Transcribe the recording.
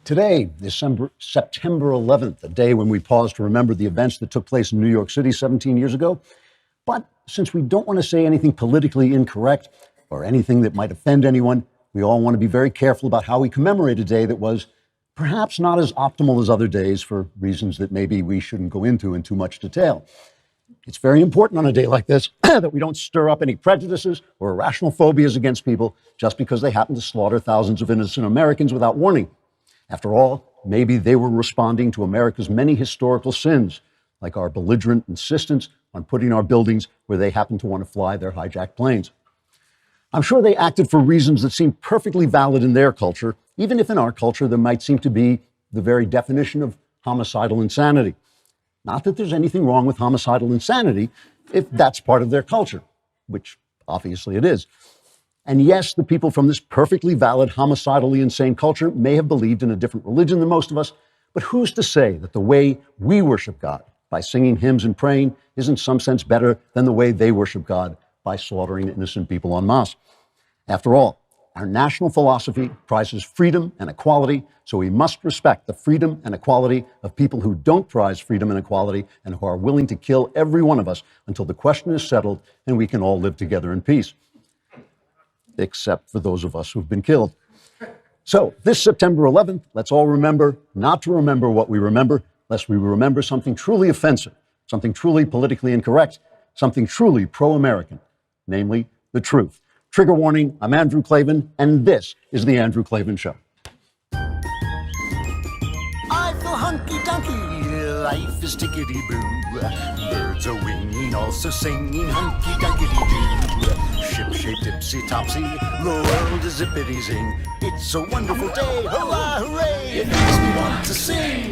Today, September 11th, a day when we pause to remember the events that took place in New York City 17 years ago. But since we don't want to say anything politically incorrect or anything that might offend anyone, we all want to be very careful about how we commemorate a day that was perhaps not as optimal as other days for reasons that maybe we shouldn't go into in too much detail. It's very important on a day like this that we don't stir up any prejudices or irrational phobias against people just because they happen to slaughter thousands of innocent Americans without warning. After all, maybe they were responding to America's many historical sins, like our belligerent insistence on putting our buildings where they happen to want to fly their hijacked planes. I'm sure they acted for reasons that seem perfectly valid in their culture, even if in our culture there might seem to be the very definition of homicidal insanity. Not that there's anything wrong with homicidal insanity if that's part of their culture, which obviously it is. And yes, the people from this perfectly valid, homicidally insane culture may have believed in a different religion than most of us, but who's to say that the way we worship God, by singing hymns and praying, is in some sense better than the way they worship God, by slaughtering innocent people en masse? After all, our national philosophy prizes freedom and equality, so we must respect the freedom and equality of people who don't prize freedom and equality and who are willing to kill every one of us until the question is settled and we can all live together in peace. Except for those of us who've been killed. So this September 11th, let's all remember not to remember what we remember, lest we remember something truly offensive, something truly politically incorrect, something truly pro-American, namely the truth. Trigger warning, I'm Andrew Klavan, and this is The Andrew Klavan Show. I feel hunky-dunky, life is tickety-boo. Birds are winging, also singing hunky-dunky-doo. Ship-shaped, ipsy-topsy, the world is zippity-zing. It's a wonderful day, hurrah, hooray, it makes me want to sing.